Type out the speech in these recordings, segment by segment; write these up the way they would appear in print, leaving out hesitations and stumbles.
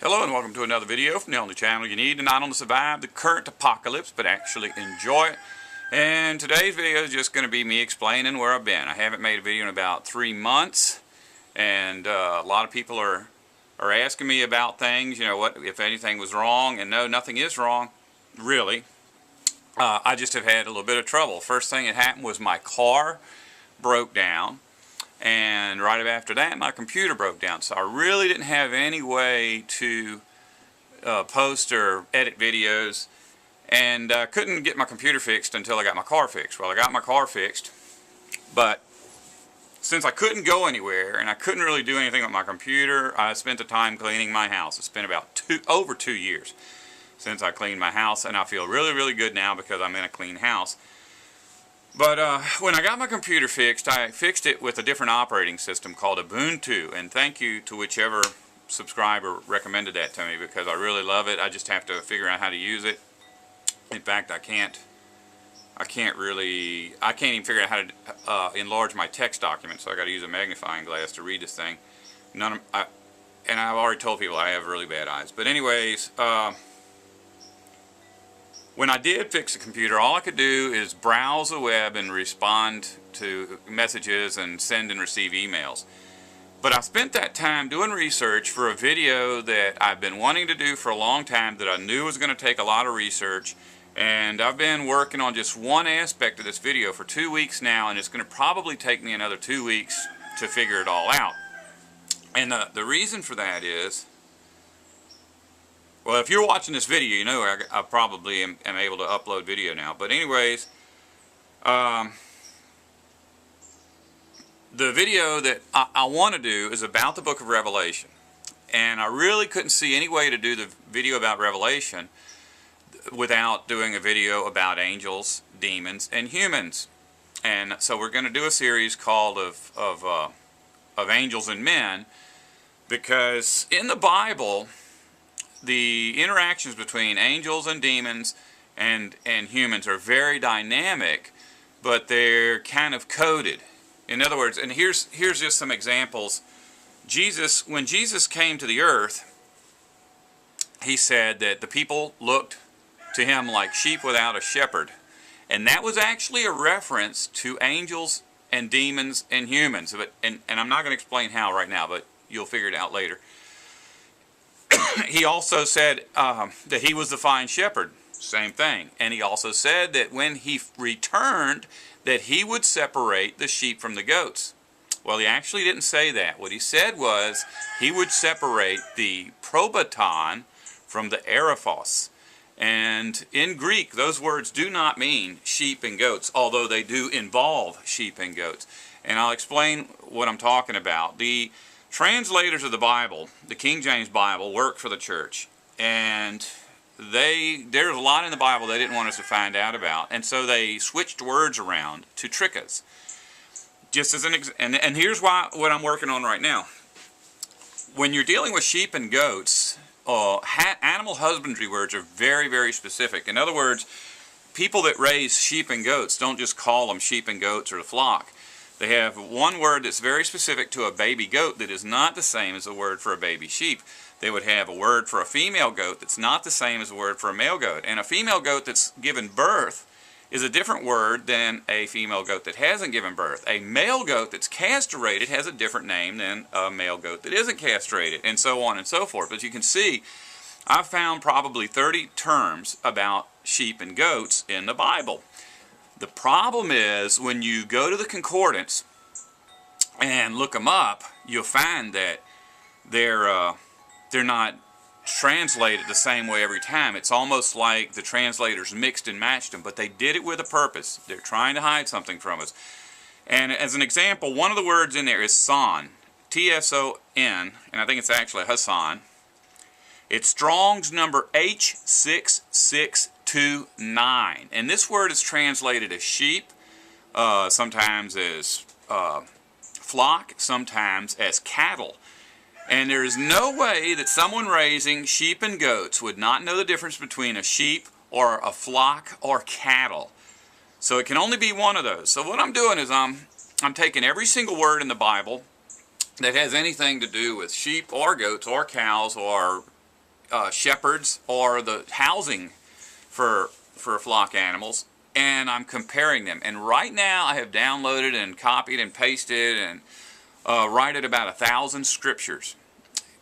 Hello and welcome to another video from the only channel you need to not only survive the current apocalypse but actually enjoy it. And today's video is just going to be me explaining where I've been. I haven't made a video in about 3 months, and a lot of people are asking me about things, you know, what if anything was wrong, and no, nothing is wrong, really. I just have had a little bit of trouble. First thing that happened was my car broke down. And right after that, my computer broke down. So I really didn't have any way to post or edit videos. And I couldn't get my computer fixed until I got my car fixed. Well, I got my car fixed. But since I couldn't go anywhere and I couldn't really do anything with my computer, I spent the time cleaning my house. It's been about over 2 years since I cleaned my house. And I feel really, really good now because I'm in a clean house. But when I got my computer fixed, I fixed it with a different operating system called Ubuntu. And thank you to whichever subscriber recommended that to me, because I really love it. I just have to figure out how to use it. In fact, I can't even figure out how to enlarge my text document, so I got to use a magnifying glass to read this thing. And I've already told people I have really bad eyes. But anyways, when I did fix the computer, all I could do is browse the web and respond to messages and send and receive emails. But I spent that time doing research for a video that I've been wanting to do for a long time, that I knew was going to take a lot of research. And I've been working on just one aspect of this video for 2 weeks now, and it's going to probably take me another 2 weeks to figure it all out. And the reason for that is, well, if you're watching this video, you know I probably am able to upload video now. But anyways, the video that I want to do is about the book of Revelation. And I really couldn't see any way to do the video about Revelation without doing a video about angels, demons, and humans. And so we're going to do a series called of Angels and Men, because in the Bible, the interactions between angels and demons and humans are very dynamic, but they're kind of coded. In other words, and here's just some examples. When Jesus came to the earth, he said that the people looked to him like sheep without a shepherd. And that was actually a reference to angels and demons and humans. And I'm not going to explain how right now, but you'll figure it out later. He also said that he was the fine shepherd. Same thing. And he also said that when he returned, that he would separate the sheep from the goats. Well, he actually didn't say that. What he said was he would separate the probaton from the erophos. And in Greek, those words do not mean sheep and goats, although they do involve sheep and goats. And I'll explain what I'm talking about. The translators of the Bible, the King James Bible, work for the church, and there's a lot in the Bible they didn't want us to find out about, and so they switched words around to trick us. Just as and here's what I'm working on right now. When you're dealing with sheep and goats, animal husbandry words are very, very specific. In other words, people that raise sheep and goats don't just call them sheep and goats or the flock. They have one word that's very specific to a baby goat that is not the same as a word for a baby sheep. They would have a word for a female goat that's not the same as a word for a male goat. And a female goat that's given birth is a different word than a female goat that hasn't given birth. A male goat that's castrated has a different name than a male goat that isn't castrated, and so on and so forth. As you can see, I've found probably 30 terms about sheep and goats in the Bible. The problem is, when you go to the concordance and look them up, you'll find that they're not translated the same way every time. It's almost like the translators mixed and matched them, but they did it with a purpose. They're trying to hide something from us. And as an example, one of the words in there is son, T-S-O-N, and I think it's actually Hassan. It's Strong's number H6629, and this word is translated as sheep, sometimes as flock, sometimes as cattle. And there is no way that someone raising sheep and goats would not know the difference between a sheep or a flock or cattle. So it can only be one of those. So what I'm doing is I'm taking every single word in the Bible that has anything to do with sheep or goats or cows or shepherds or the housing for flock animals, and I'm comparing them. And right now I have downloaded and copied and pasted and written about 1,000 scriptures,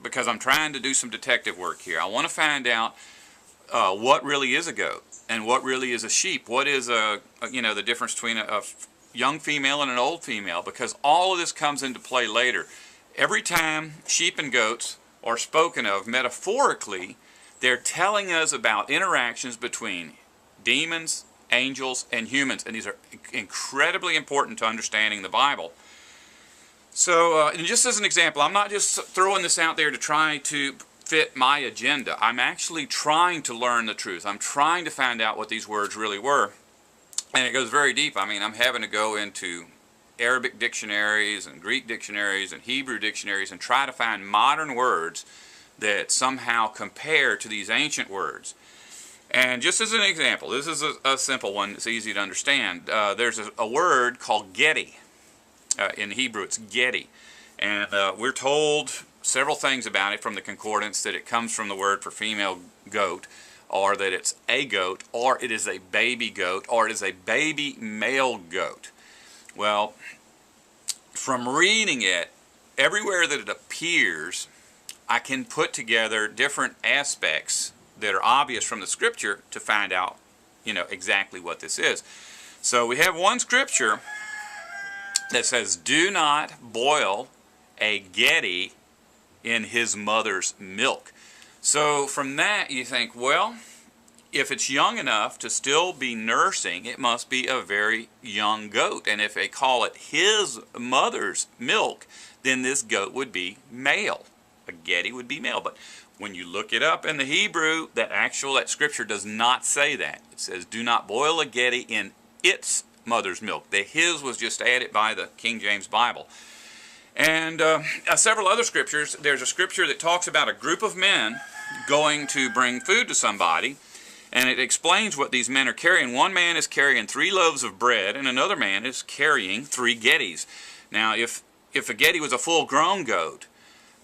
because I'm trying to do some detective work here. I want to find out what really is a goat and what really is a sheep. What is the difference between a young female and an old female, because all of this comes into play later. Every time sheep and goats are spoken of metaphorically, they're telling us about interactions between demons, angels, and humans, and these are incredibly important to understanding the Bible. So, and just as an example, I'm not just throwing this out there to try to fit my agenda. I'm actually trying to learn the truth. I'm trying to find out what these words really were. And it goes very deep. I mean, I'm having to go into Arabic dictionaries and Greek dictionaries and Hebrew dictionaries and try to find modern words that somehow compare to these ancient words. And just as an example, this is a simple one. It's easy to understand. There's a word called Gedi. In Hebrew, it's Gedi. And we're told several things about it from the concordance, that it comes from the word for female goat, or that it's a goat, or it is a baby goat, or it is a baby male goat. Well, from reading it, everywhere that it appears, I can put together different aspects that are obvious from the scripture to find out, exactly what this is. So we have one scripture that says, "Do not boil a Gedi in his mother's milk." So from that you think, well, if it's young enough to still be nursing, it must be a very young goat. And if they call it his mother's milk, then this goat would be male. A Gedi would be male. But when you look it up in the Hebrew, that scripture does not say that. It says, "Do not boil a Gedi in its mother's milk." The his was just added by the King James Bible. And several other scriptures. There's a scripture that talks about a group of men going to bring food to somebody, and it explains what these men are carrying. One man is carrying 3 loaves of bread, and another man is carrying 3 Gedis. Now, if a Gedi was a full-grown goat,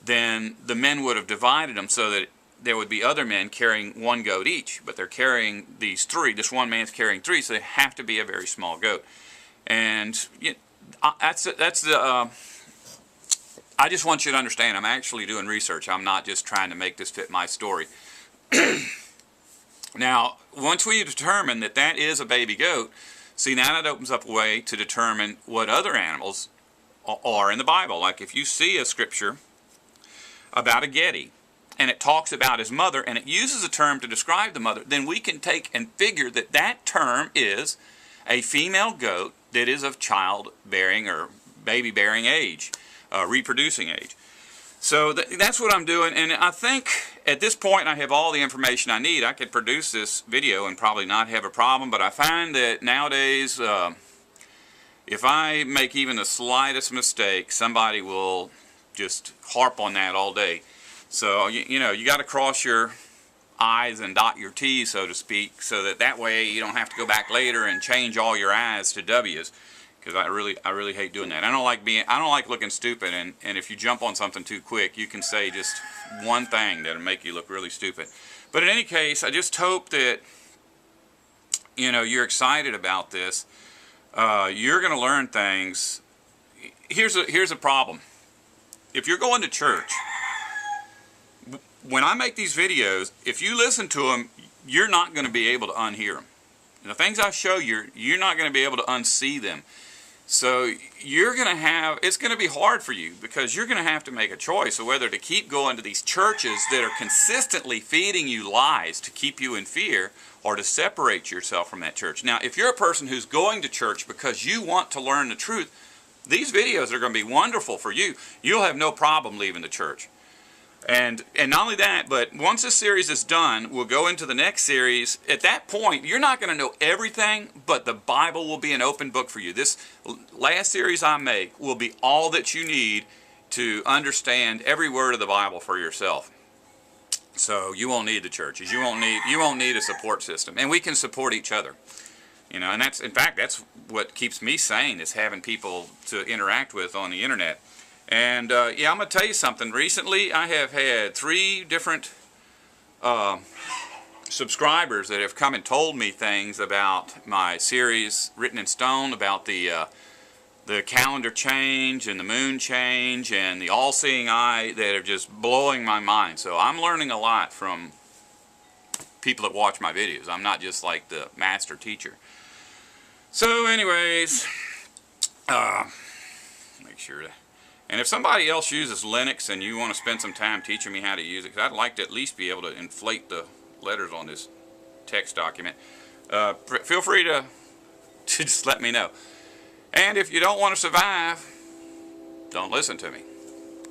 then the men would have divided them so that there would be other men carrying 1 goat each, but they're carrying these 3. This one man's carrying 3, so they have to be a very small goat. And that's the. I just want you to understand, I'm actually doing research. I'm not just trying to make this fit my story. Now, once we determine that that is a baby goat, see, now that opens up a way to determine what other animals are in the Bible. Like if you see a scripture about a Gedi, and it talks about his mother, and it uses a term to describe the mother, then we can take and figure that that term is a female goat that is of childbearing or baby-bearing age, reproducing age. So that's what I'm doing, and I think at this point I have all the information I need. I could produce this video and probably not have a problem, but I find that nowadays if I make even the slightest mistake, somebody will just harp on that all day. So, you got to cross your I's and dot your T's, so to speak, so that way you don't have to go back later and change all your I's to W's, because I really hate doing that. I don't like looking stupid, and if you jump on something too quick, you can say just one thing that'll make you look really stupid. But in any case, I just hope that you're excited about this. You're going to learn things. Here's a problem. If you're going to church, when I make these videos, if you listen to them, you're not going to be able to unhear them. And the things I show you, you're not going to be able to unsee them. So it's going to be hard for you, because you're going to have to make a choice of whether to keep going to these churches that are consistently feeding you lies to keep you in fear, or to separate yourself from that church. Now, if you're a person who's going to church because you want to learn the truth, these videos are going to be wonderful for you. You'll have no problem leaving the church. And not only that, but once this series is done, we'll go into the next series. At that point, you're not going to know everything, but the Bible will be an open book for you. This last series I make will be all that you need to understand every word of the Bible for yourself. So you won't need the churches. You won't need a support system, and we can support each other. And that's what keeps me sane, is having people to interact with on the internet. And yeah, I'm going to tell you something. Recently, I have had 3 different subscribers that have come and told me things about my series Written in Stone, about the calendar change and the moon change and the all-seeing eye, that are just blowing my mind. So I'm learning a lot from people that watch my videos. I'm not just like the master teacher. So anyways, make sure to, and if somebody else uses Linux and you want to spend some time teaching me how to use it, because I'd like to at least be able to inflate the letters on this text document, feel free to just let me know. And if you don't want to survive, don't listen to me.